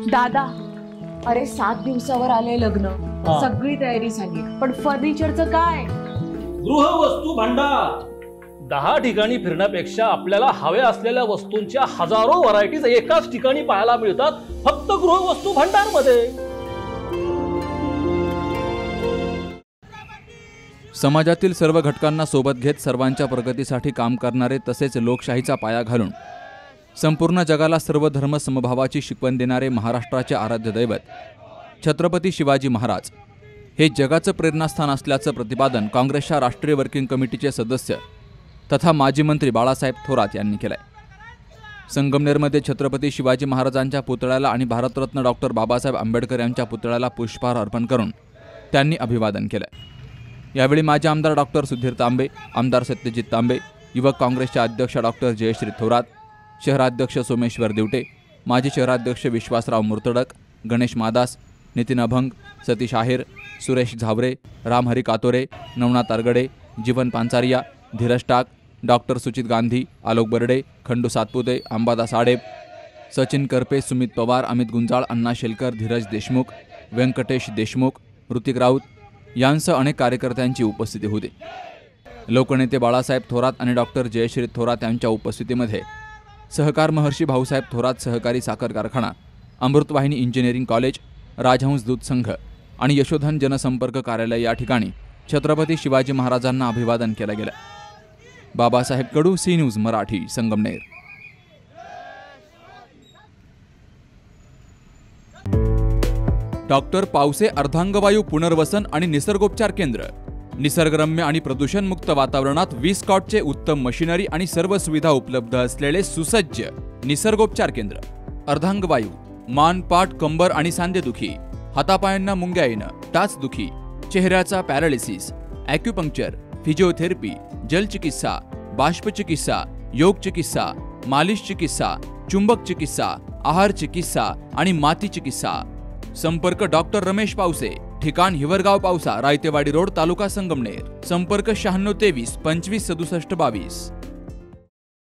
दादा, अरे 7 दिवसावर आले लग्न, सगळी तयारी झाली, पण फर्निचरचं काय? गृहवस्तू भांडार 10 ठिकाणी फिरण्यापेक्षा आपल्याला हव्या असलेल्या वस्तूंच्या हजारो व्हरायटीज एकाच ठिकाणी पाहायला मिळतात, फक्त गृहवस्तू भांडार मध्ये। समाजातील सर्व घटकांना सोबत घेत सर्वांच्या प्रगतीसाठी काम करणारे तसेच लोकशाहीचा पाया घालून संपूर्ण जगाला सर्व धर्म समभावाची शिकवण देणारे महाराष्ट्राचे आराध्य दैवत छत्रपती शिवाजी महाराज हे जगाचं प्रेरणास्थान असल्याचं प्रतिपादन काँग्रेसच्या राष्ट्रीय वर्किंग कमिटीचे सदस्य तथा माजी मंत्री बाळासाहेब थोरात यांनी केलंय। संगमनेरमध्ये छत्रपती शिवाजी महाराजांच्या पुतळ्याला आणि भारतरत्न डॉक्टर बाबासाहेब आंबेडकर यांच्या पुतळ्याला पुष्पहार अर्पण करून त्यांनी अभिवादन केलंय। यावेळी माजी आमदार डॉक्टर सुधीर तांबे, आमदार सत्यजित तांबे, युवक काँग्रेसचे अध्यक्ष डॉक्टर जयश्री थोरात, शहराध्यक्ष सोमेश्वर दिवटे, माजी शहराध्यक्ष विश्वासराव मुर्तडक, गणेश मादास, नितीन अभंग, सतीश आहेर, सुरेश झावरे, रामहरी कातोरे, नवनाथ तारगडे, जीवन पांचारिया, धीरज टाक, डॉक्टर सुचित गांधी, आलोक बर्डे, खंडू सातपुते, अंबादास आडेब, सचिन करपे, सुमित पवार, अमित गुंजाळ, अण्णा शेलकर, धीरज देशमुख, व्यंकटेश देशमुख, ऋतिक राऊत यांसह अनेक कार्यकर्त्यांची उपस्थिती होती। लोकनेते बाळासाहेब थोरात आणि डॉक्टर जयश्री थोरात यांच्या उपस्थितीमध्ये सहकार महर्षी भाऊसाहेब थोरात सहकारी साखर कारखाना, अमृतवाहिनी इंजिनिअरिंग कॉलेज, राजहंस दूध संघ आणि यशोधन जनसंपर्क कार्यालय या ठिकाणी छत्रपती शिवाजी महाराजांना अभिवादन केलं गेलं। Babasaheb Kadu, C news Marathi, Sangamner. Doctor Pawase अर्धांगवायू पुनर्वसन आणि निसर्गोपचार केंद्र, निसर्गरम्य आणि प्रदूषणमुक्त वातावरणात 20 कॉटचे उत्तम मशिनरी आणि सर्व सुविधा उपलब्ध असलेले सुसज्ज निसर्गोपचार केंद्र। अर्धांगवायू, मान, पाठ, कंबर आणि सांधेदुखी, हातापायांना मुंग्या येणं, टाचदुखी, चेहऱ्याचा पॅरालिसिस, ॲक्युपंक्चर, फिजिओथेरपी, जलचिकित्सा, बाष्पचिकित्सा, योग चिकित्सा, मालिश चिकित्सा, चुंबक चिकित्सा, आहार चिकित्सा आणि माती चिकित्सा। संपर्क डॉक्टर रमेश पावसे, ठिकाण हिवरगाव पावसा, रायतेवाडी रोड, तालुका संगमनेर। संपर्क 96 23 25 67 22।